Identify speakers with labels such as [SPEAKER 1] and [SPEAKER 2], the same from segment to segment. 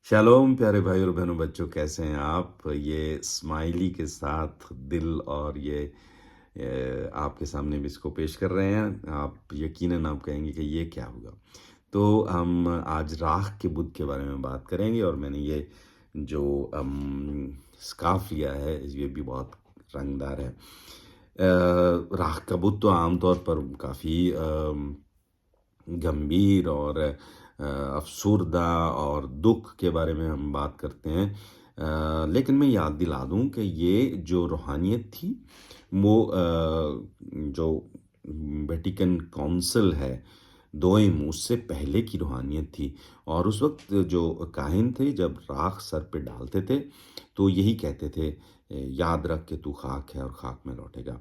[SPEAKER 1] Shalom پیارے بھائی اور بہنوں، بچوں کیسے ہیں آپ؟ یہ اسمائلی کے ساتھ دل اور یہ آپ کے سامنے بھی اس کو پیش کر رہے ہیں۔ آپ یقیناً آپ کہیں گے کہ یہ کیا ہوگا؟ تو ہم آج راکھ کے بدھ کے بارے میں بات کریں گے، اور میں نے یہ جو اسکارف لیا ہے یہ بھی بہت رنگدار ہے۔ راکھ کا بدھ تو عام طور پر کافی گمبھیر اور افسردہ اور دکھ کے بارے میں ہم بات کرتے ہیں، لیکن میں یاد دلا دوں کہ یہ جو روحانیت تھی وہ جو ویٹیکن کونسل ہے دوئم، اس سے پہلے کی روحانیت تھی۔ اور اس وقت جو کاہن تھے جب راکھ سر پہ ڈالتے تھے تو یہی کہتے تھے، یاد رکھ کہ تو خاک ہے اور خاک میں لوٹے گا۔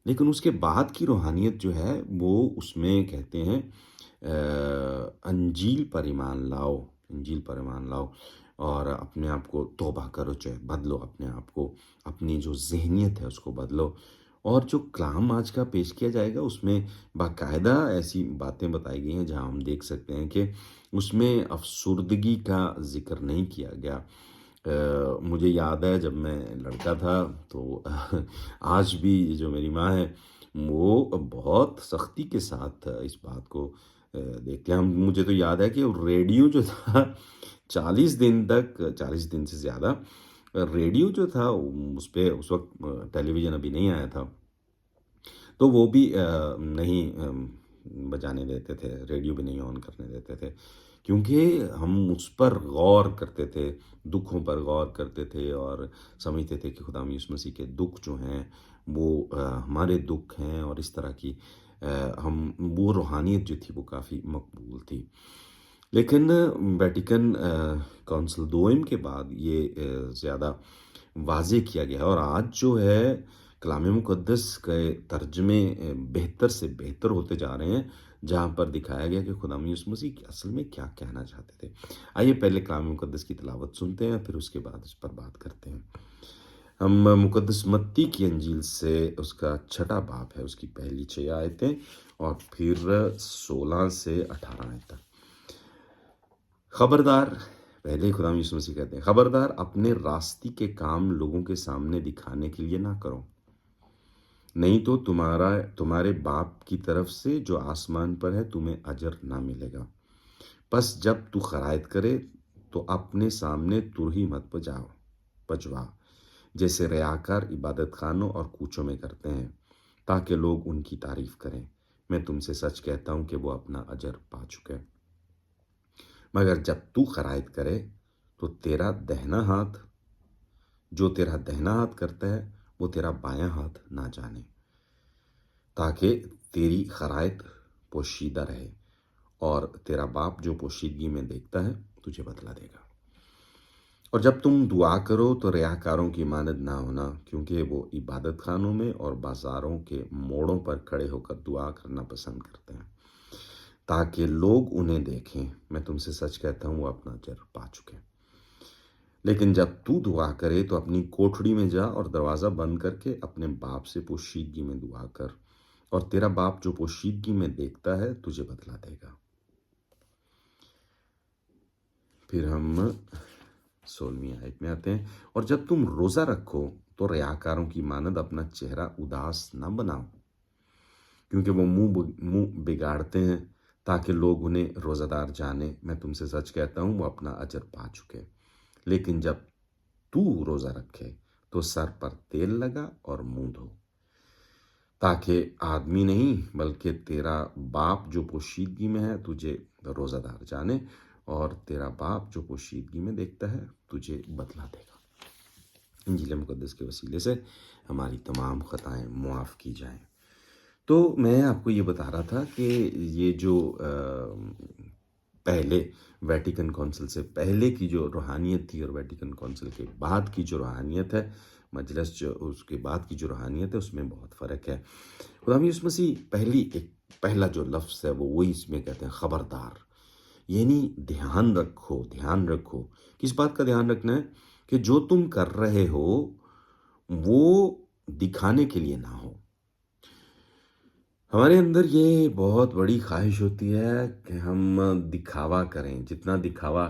[SPEAKER 1] لیکن اس کے بعد کی روحانیت جو ہے وہ اس میں کہتے ہیں انجیل پر ایمان لاؤ، انجیل پر ایمان لاؤ اور اپنے آپ کو توبہ کرو، چاہے بدلو اپنے آپ کو، اپنی جو ذہنیت ہے اس کو بدلو۔ اور جو کلام آج کا پیش کیا جائے گا اس میں باقاعدہ ایسی باتیں بتائی گئی ہیں جہاں ہم دیکھ سکتے ہیں کہ اس میں افسردگی کا ذکر نہیں کیا گیا۔ مجھے یاد ہے جب میں لڑکا تھا تو آج بھی جو میری ماں ہے وہ بہت سختی کے ساتھ اس بات کو دیکھتے ہیں۔ مجھے تو یاد ہے کہ ریڈیو جو تھا 40 دن سے زیادہ ریڈیو جو تھا اس پہ اس وقت ٹیلی ویژن ابھی نہیں آیا تھا، تو وہ بھی نہیں بجانے دیتے تھے، ریڈیو بھی نہیں آن کرنے دیتے تھے، کیونکہ ہم اس پر غور کرتے تھے، دکھوں پر غور کرتے تھے اور سمجھتے تھے کہ خدا یسوع مسیح کے دکھ جو ہیں وہ ہمارے دکھ ہیں، اور اس طرح کی ہم وہ روحانیت جو تھی وہ کافی مقبول تھی۔ لیکن ویٹیکن کونسل دوئم کے بعد یہ زیادہ واضح کیا گیا ہے، اور آج جو ہے کلام مقدس کے ترجمے بہتر سے بہتر ہوتے جا رہے ہیں، جہاں پر دکھایا گیا کہ خدا یسوع مسیح اصل میں کیا کہنا چاہتے تھے۔ آئیے پہلے کلام مقدس کی تلاوت سنتے ہیں، پھر اس کے بعد اس پر بات کرتے ہیں۔ ہم مقدس متی کی انجیل سے اس کا 6واں باب ہے، اس کی پہلی 6 آیتیں اور پھر 16 سے 18 آیت تک۔ خبردار، پہلے خدا یسوع مسیح کہتے ہیں، خبردار اپنے راستی کے کام لوگوں کے سامنے دکھانے کے لیے نہ کرو، نہیں تو تمہارے باپ کی طرف سے جو آسمان پر ہے تمہیں اجر نہ ملے گا۔ پس جب تو خرائط کرے تو اپنے سامنے ترہی مت پجوا، جیسے ریاکار عبادت خانوں اور کوچوں میں کرتے ہیں، تاکہ لوگ ان کی تعریف کریں۔ میں تم سے سچ کہتا ہوں کہ وہ اپنا اجر پا چکے۔ مگر جب تو خرائط کرے تو جو تیرا دہنا ہاتھ کرتا ہے وہ تیرا بایاں ہاتھ نہ جانے، تاکہ تیری خرائط پوشیدہ رہے، اور تیرا باپ جو پوشیدگی میں دیکھتا ہے تجھے بدلہ دے گا۔ اور جب تم دعا کرو تو ریاکاروں کی مانند نہ ہونا، کیونکہ وہ عبادت خانوں میں اور بازاروں کے موڑوں پر کھڑے ہو کر دعا کرنا پسند کرتے ہیں، تاکہ لوگ انہیں دیکھیں۔ میں تم سے سچ کہتا ہوں وہ اپنا اجر پا چکے۔ لیکن جب تو دعا کرے تو اپنی کوٹھڑی میں جا اور دروازہ بند کر کے اپنے باپ سے پوشیدگی میں دعا کر، اور تیرا باپ جو پوشیدگی میں دیکھتا ہے تجھے بدلہ دے گا۔ پھر ہم 16ویں آیت میں آتے ہیں، اور جب تم روزہ رکھو تو ریاکاروں کی مانند اپنا چہرہ اداس نہ بناؤ، کیونکہ وہ منہ بگاڑتے ہیں تاکہ لوگ انہیں روزہ دار جانے۔ میں تم سے سچ کہتا ہوں وہ اپنا اجر پا چکے۔ لیکن جب تو روزہ رکھے تو سر پر تیل لگا اور منہ دھو، تاکہ آدمی نہیں بلکہ تیرا باپ جو پوشیدگی میں ہے تجھے روزہ دار جانے، اور تیرا باپ جو پوشیدگی میں دیکھتا ہے تجھے بدلہ دے گا۔ انجیل مقدس کے وسیلے سے ہماری تمام خطائیں معاف کی جائیں۔ تو میں آپ کو یہ بتا رہا تھا کہ یہ جو پہلے ویٹیکن کونسل سے پہلے کی جو روحانیت تھی اور ویٹیکن کونسل کے بعد کی جو روحانیت ہے، مجلس جو اس کے بعد کی جو روحانیت ہے، اس میں بہت فرق ہے۔ خدا یسوع مسیح پہلا جو لفظ ہے وہ وہی اس میں کہتے ہیں خبردار، یعنی دھیان رکھو۔ کس بات کا دھیان رکھنا ہے؟ کہ جو تم کر رہے ہو وہ دکھانے کے لیے نہ ہو۔ ہمارے اندر یہ بہت بڑی خواہش ہوتی ہے کہ ہم دکھاوا کریں، جتنا دکھاوا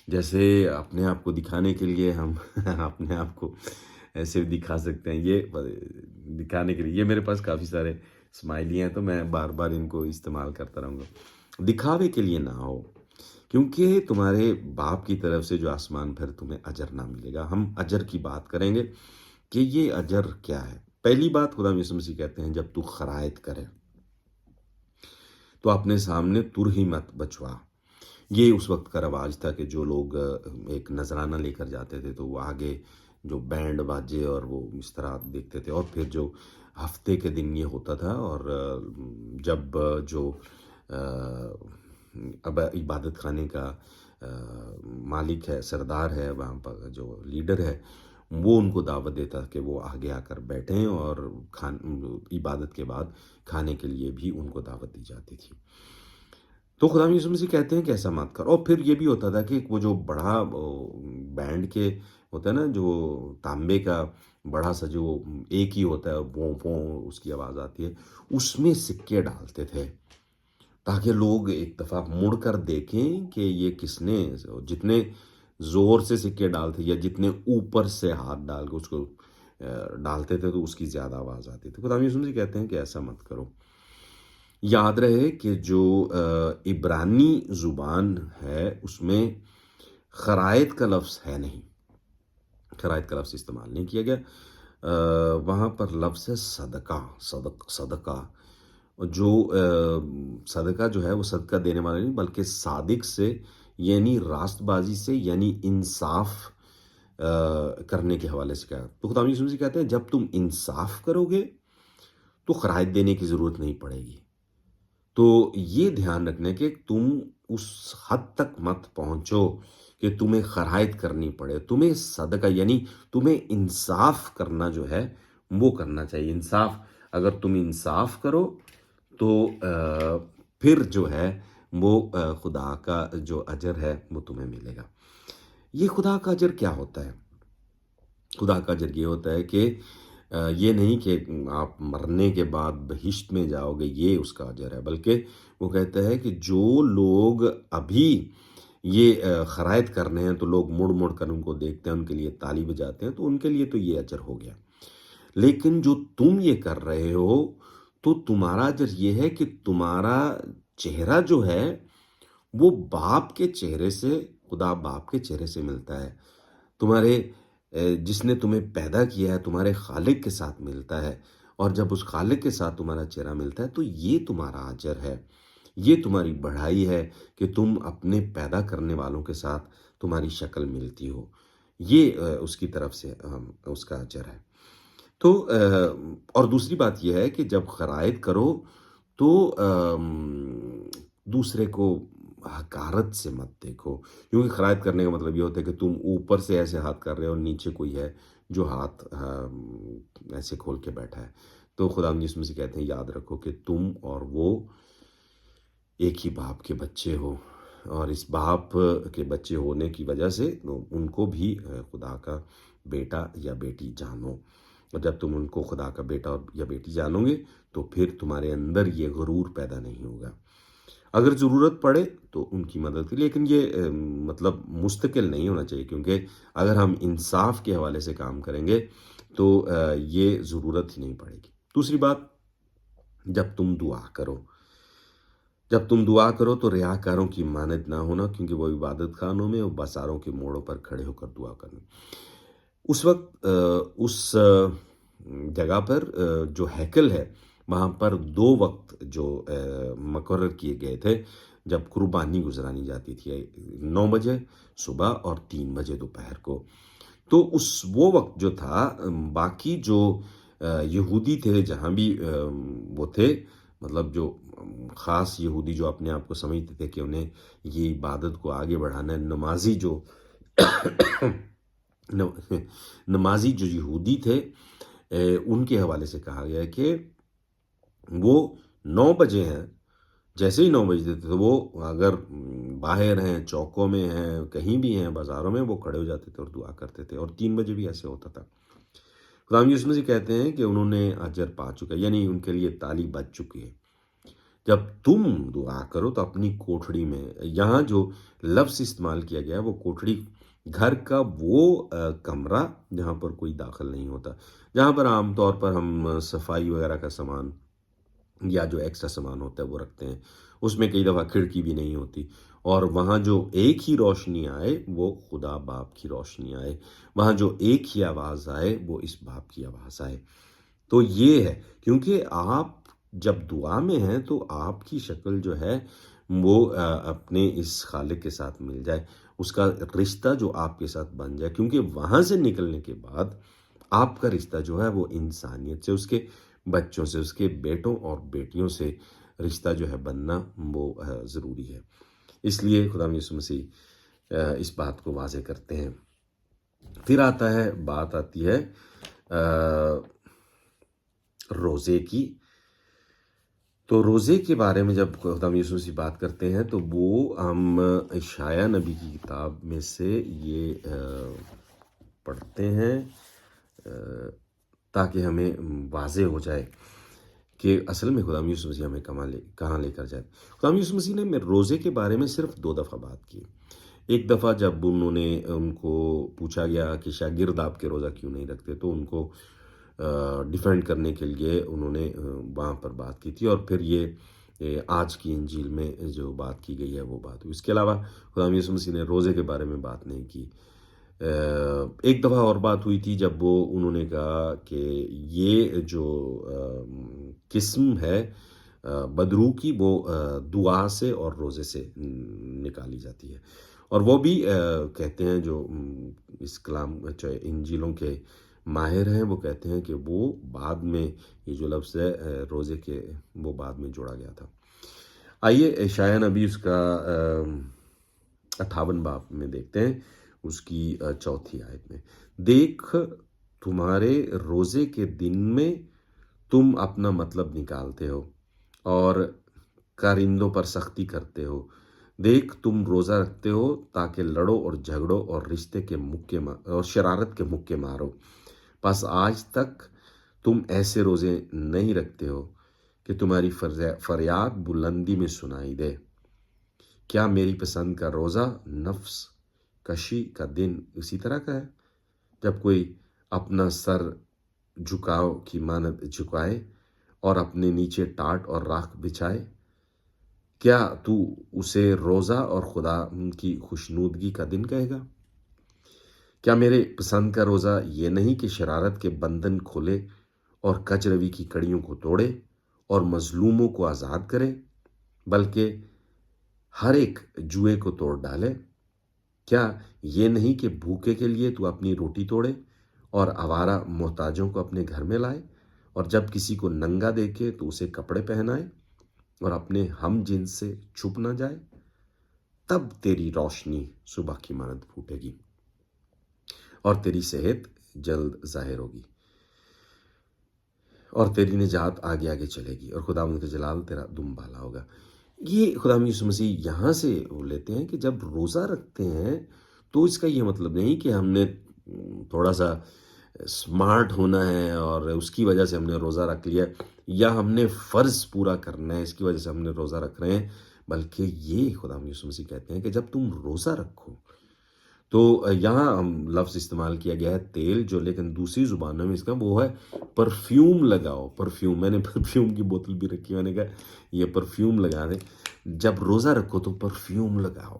[SPEAKER 1] جیسے اپنے آپ کو دکھانے کے لیے ہم اپنے آپ کو ایسے دکھا سکتے ہیں، یہ دکھانے کے لیے یہ میرے پاس کافی سارے اسمائلی ہیں، تو میں بار بار ان کو استعمال کرتا رہوں گا۔ دکھاوے کے لیے نہ ہو، کیونکہ تمہارے باپ کی طرف سے جو آسمان پھر تمہیں اجر نہ ملے گا۔ ہم اجر کی بات کریں گے کہ یہ اجر کیا ہے۔ پہلی بات خدا یسوع مسیح کہتے ہیں جب تو خرائط کرے تو اپنے سامنے تر ہی مت بچوا۔ یہ اس وقت کا رواج تھا کہ جو لوگ ایک نذرانہ لے کر جاتے تھے تو وہ آگے جو بینڈ باجے اور وہ اس طرح دیکھتے تھے، اور پھر جو ہفتے کے دن یہ ہوتا تھا، اور جب جو اب عبادت خانے کا مالک ہے، سردار ہے، وہاں پر جو لیڈر ہے، وہ ان کو دعوت دیتا کہ وہ آگے آ کر بیٹھیں، اور عبادت کے بعد کھانے کے لیے بھی ان کو دعوت دی جاتی تھی۔ تو خدا یسوع مسیح کہتے ہیں کہ ایسا مت کرو۔ اور پھر یہ بھی ہوتا تھا کہ وہ جو بڑا بینڈ کے ہوتا ہے نا، جو تانبے کا بڑا سا جو ایک ہی ہوتا ہے، وہ اس کی آواز آتی ہے، اس میں سکے ڈالتے تھے تاکہ لوگ ایک دفعہ مڑ کر دیکھیں کہ یہ کس نے، جتنے زور سے سکے ڈالتے یا جتنے اوپر سے ہاتھ ڈال کے اس کو ڈالتے تھے تو اس کی زیادہ آواز آتی تھی۔ خدا یسوع مسیح کہتے ہیں کہ ایسا مت کرو۔ یاد رہے کہ جو عبرانی زبان ہے اس میں خرائط کا لفظ ہے نہیں، خرائط کا لفظ استعمال نہیں کیا گیا، وہاں پر لفظ ہے صدقہ، صدقہ۔ جو صدقہ جو ہے وہ صدقہ دینے والا نہیں بلکہ صادق سے، یعنی راست بازی سے، یعنی انصاف کرنے کے حوالے سے کہا۔ تو خدا یسوع مسیح کہتے ہیں جب تم انصاف کرو گے تو خرائط دینے کی ضرورت نہیں پڑے گی۔ تو یہ دھیان رکھنا کہ تم اس حد تک مت پہنچو کہ تمہیں خرائط کرنی پڑے، تمہیں صدقہ یعنی تمہیں انصاف کرنا جو ہے وہ کرنا چاہیے۔ انصاف، اگر تم انصاف کرو تو پھر جو ہے وہ خدا کا جو اجر ہے وہ تمہیں ملے گا۔ یہ خدا کا اجر کیا ہوتا ہے؟ خدا کا اجر یہ ہوتا ہے کہ یہ نہیں کہ آپ مرنے کے بعد بہشت میں جاؤ گے، یہ اس کا اجر ہے، بلکہ وہ کہتا ہے کہ جو لوگ ابھی یہ خرائط کر رہے ہیں تو لوگ مڑ مڑ کر ان کو دیکھتے ہیں، ان کے لیے تالی بجاتے ہیں، تو ان کے لیے تو یہ اجر ہو گیا۔ لیکن جو تم یہ کر رہے ہو تو تمہارا اجر یہ ہے کہ تمہارا چہرہ جو ہے وہ باپ کے چہرے سے، خدا باپ کے چہرے سے ملتا ہے، تمہارے جس نے تمہیں پیدا کیا ہے، تمہارے خالق کے ساتھ ملتا ہے، اور جب اس خالق کے ساتھ تمہارا چہرہ ملتا ہے تو یہ تمہارا اجر ہے، یہ تمہاری بڑھائی ہے کہ تم اپنے پیدا کرنے والوں کے ساتھ تمہاری شکل ملتی ہو، یہ اس کی طرف سے اس کا اجر ہے۔ تو اور دوسری بات یہ ہے کہ جب خرائط کرو تو دوسرے کو حقارت سے مت دیکھو، کیونکہ خرائط کرنے کا مطلب یہ ہوتا ہے کہ تم اوپر سے ایسے ہاتھ کر رہے ہو اور نیچے کوئی ہے جو ہاتھ ایسے کھول کے بیٹھا ہے۔ تو خدا یسوع مسیح کہتے ہیں یاد رکھو کہ تم اور وہ ایک ہی باپ کے بچے ہو، اور اس باپ کے بچے ہونے کی وجہ سے ان کو بھی خدا کا بیٹا یا بیٹی جانو، اور جب تم ان کو خدا کا بیٹا یا بیٹی جانو گے تو پھر تمہارے اندر یہ غرور پیدا نہیں ہوگا۔ اگر ضرورت پڑے تو ان کی مدد کی، لیکن یہ مطلب مستقل نہیں ہونا چاہیے، کیونکہ اگر ہم انصاف کے حوالے سے کام کریں گے تو یہ ضرورت ہی نہیں پڑے گی۔ دوسری بات، جب تم دعا کرو تو ریاکاروں کی مانند نہ ہونا، کیونکہ وہ عبادت خانوں میں اور بازاروں کے موڑوں پر کھڑے ہو کر دعا کرنا۔ اس وقت اس جگہ پر جو ہیکل ہے وہاں پر 2 وقت جو مقرر کیے گئے تھے جب قربانی گزرانی جاتی تھی، 9 بجے صبح اور 3 بجے دوپہر کو۔ تو وہ وقت جو تھا، باقی جو یہودی تھے جہاں بھی وہ تھے، مطلب جو خاص یہودی جو اپنے آپ کو سمجھتے تھے کہ انہیں یہ عبادت کو آگے بڑھانا ہے، نمازی جو یہودی تھے، ان کے حوالے سے کہا گیا ہے کہ وہ 9 بجے ہیں، جیسے ہی 9 بجے تھے تو وہ اگر باہر ہیں، چوکوں میں ہیں، کہیں بھی ہیں، بازاروں میں، وہ کھڑے ہو جاتے تھے اور دعا کرتے تھے، اور 3 بجے بھی ایسے ہوتا تھا۔ خدا یسوع مسیح کہتے ہیں کہ انہوں نے اجر پا چکا، یعنی ان کے لیے تالی بج چکی ہے۔ جب تم دعا کرو تو اپنی کوٹھڑی میں، یہاں جو لفظ استعمال کیا گیا ہے وہ کوٹھڑی، گھر کا وہ کمرہ جہاں پر کوئی داخل نہیں ہوتا، جہاں پر عام طور پر ہم صفائی وغیرہ کا سامان یا جو ایکسٹرا سامان ہوتا ہے وہ رکھتے ہیں، اس میں کئی دفعہ کھڑکی بھی نہیں ہوتی، اور وہاں جو ایک ہی روشنی آئے وہ خدا باپ کی روشنی آئے، وہاں جو ایک ہی آواز آئے وہ اس باپ کی آواز آئے۔ تو یہ ہے، کیونکہ آپ جب دعا میں ہیں تو آپ کی شکل جو ہے وہ اپنے اس خالق کے ساتھ مل جائے، اس کا رشتہ جو آپ کے ساتھ بن جائے، کیونکہ وہاں سے نکلنے کے بعد آپ کا رشتہ جو ہے وہ انسانیت سے، اس کے بچوں سے، اس کے بیٹوں اور بیٹیوں سے رشتہ جو ہے بننا وہ ضروری ہے۔ اس لیے خدا یسوع مسیح اس بات کو واضح کرتے ہیں۔ پھر بات آتی ہے روزے کی۔ تو روزے کے بارے میں جب خدا یسوع مسیح بات کرتے ہیں تو وہ ہم اشعیاء نبی کی کتاب میں سے یہ پڑھتے ہیں تاکہ ہمیں واضح ہو جائے کہ اصل میں خدا یسوع مسیح ہمیں کہاں لے کر جائے۔ خدا یسوع مسیح نے روزے کے بارے میں صرف 2 دفعہ بات کی۔ ایک دفعہ جب ان کو پوچھا گیا کہ شاگرد آپ کے روزہ کیوں نہیں رکھتے، تو ان کو ڈیفینڈ کرنے کے لیے انہوں نے وہاں پر بات کی تھی، اور پھر یہ آج کی انجیل میں جو بات کی گئی ہے وہ بات ہوئی۔ اس کے علاوہ خدا یسوع مسیح نے روزے کے بارے میں بات نہیں کی۔ ایک دفعہ اور بات ہوئی تھی جب انہوں نے کہا کہ یہ جو قسم ہے بدرو کی وہ دعا سے اور روزے سے نکالی جاتی ہے، اور وہ بھی کہتے ہیں جو اس کلام انجیلوں کے ماہر ہیں، وہ کہتے ہیں کہ وہ بعد میں یہ جو لفظ ہے روزے کے، وہ بعد میں جوڑا گیا تھا۔ آئیے اشعیاء نبی اس کا 58 باب میں دیکھتے ہیں، اس کی 4 آیت میں، دیکھ تمہارے روزے کے دن میں تم اپنا مطلب نکالتے ہو اور کارندوں پر سختی کرتے ہو، دیکھ تم روزہ رکھتے ہو تاکہ لڑو اور جھگڑو اور رشتے کے مکے اور شرارت کے مکے مارو، پس آج تک تم ایسے روزے نہیں رکھتے ہو کہ تمہاری فریاد بلندی میں سنائی دے۔ کیا میری پسند کا روزہ نفس کشی کا دن اسی طرح کا ہے، جب کوئی اپنا سر جھکاؤ کی مانند جھکائے اور اپنے نیچے ٹاٹ اور راکھ بچھائے؟ کیا تو اسے روزہ اور خدا کی خوشنودگی کا دن کہے گا؟ کیا میرے پسند کا روزہ یہ نہیں کہ شرارت کے بندھن کھولے اور کج روی کی کڑیوں کو توڑے اور مظلوموں کو آزاد کرے، بلکہ ہر ایک جوئے کو توڑ ڈالے؟ کیا یہ نہیں کہ بھوکے کے لیے تو اپنی روٹی توڑے اور آوارہ محتاجوں کو اپنے گھر میں لائے، اور جب کسی کو ننگا دیکھے تو اسے کپڑے پہنائے اور اپنے ہم جنس سے چھپ نہ جائے؟ تب تیری روشنی صبح کی مانند پھوٹے گی اور تیری صحت جلد ظاہر ہوگی، اور تیری نجات آگے آگے چلے گی، اور خداوند کا جلال تیرا دم بالا ہوگا۔ یہ خدا یسوع مسیح یہاں سے لیتے ہیں کہ جب روزہ رکھتے ہیں تو اس کا یہ مطلب نہیں کہ ہم نے تھوڑا سا اسمارٹ ہونا ہے اور اس کی وجہ سے ہم نے روزہ رکھ لیا، یا ہم نے فرض پورا کرنا ہے اس کی وجہ سے ہم نے روزہ رکھ رہے ہیں، بلکہ یہ خدا یسوع مسیح کہتے ہیں کہ جب تم روزہ رکھو تو یہاں لفظ استعمال کیا گیا ہے تیل، جو لیکن دوسری زبانوں میں اس کا وہ ہے پرفیوم لگاؤ۔ پرفیوم، میں نے پرفیوم کی بوتل بھی رکھی، میں نے کہا یہ پرفیوم لگا دیں، جب روزہ رکھو تو پرفیوم لگاؤ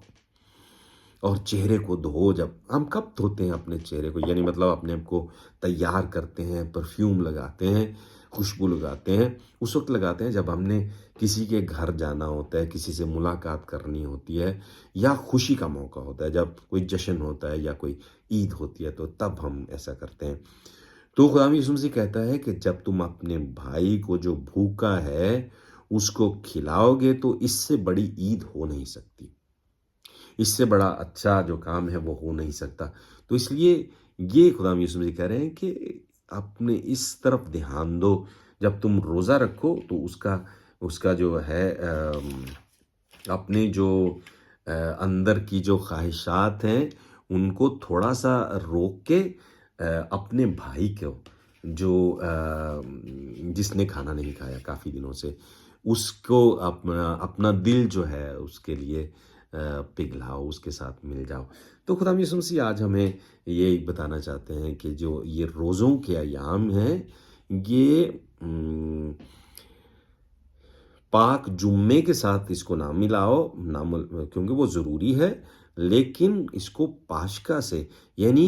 [SPEAKER 1] اور چہرے کو دھو۔ جب ہم کب دھوتے ہیں اپنے چہرے کو، یعنی مطلب اپنے آپ کو تیار کرتے ہیں، پرفیوم لگاتے ہیں، خوشبو لگاتے ہیں، اس وقت لگاتے ہیں جب ہم نے کسی کے گھر جانا ہوتا ہے، کسی سے ملاقات کرنی ہوتی ہے، یا خوشی کا موقع ہوتا ہے، جب کوئی جشن ہوتا ہے یا کوئی عید ہوتی ہے، تو تب ہم ایسا کرتے ہیں۔ تو خدا یسوع مسیح کہتا ہے کہ جب تم اپنے بھائی کو جو بھوکا ہے اس کو کھلاؤ گے تو اس سے بڑی عید ہو نہیں سکتی، اس سے بڑا اچھا جو کام ہے وہ ہو نہیں سکتا۔ تو اس لیے یہ خدا یسوع مسیح کہہ رہے ہیں کہ اپنے اس طرف دھیان دو، جب تم روزہ رکھو تو اس کا جو ہے اپنے جو اندر کی جو خواہشات ہیں ان کو تھوڑا سا روک کے اپنے بھائی کو جو جس نے کھانا نہیں کھایا کافی دنوں سے، اس کو اپنا دل جو ہے اس کے لیے پگھلاؤ، اس کے ساتھ مل جاؤ۔ تو خدا یسوع مسیح آج ہمیں یہ بتانا چاہتے ہیں کہ جو یہ روزوں کے ایام ہیں، یہ پاک جمعے کے ساتھ اس کو نہ ملاؤ، کیونکہ وہ ضروری ہے، لیکن اس کو پاشکا سے، یعنی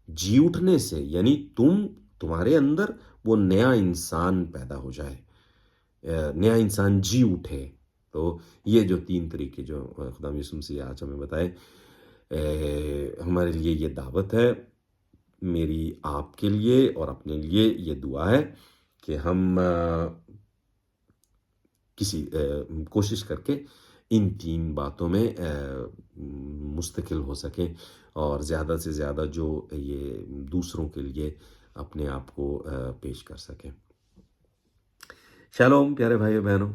[SPEAKER 1] جی اٹھنے سے، یعنی تمہارے اندر وہ نیا انسان پیدا ہو جائے، نیا انسان جی اٹھے۔ تو یہ جو 3 طریقے جو خدا یسوع مسیح آج ہمیں بتائے، ہمارے لیے یہ دعوت ہے، میری آپ کے لیے اور اپنے لیے یہ دعا ہے کہ ہم کوشش کر کے ان 3 باتوں میں مستقل ہو سکیں، اور زیادہ سے زیادہ جو یہ دوسروں کے لیے اپنے آپ کو پیش کر سکیں۔ شالوم پیارے بھائیو بہنوں،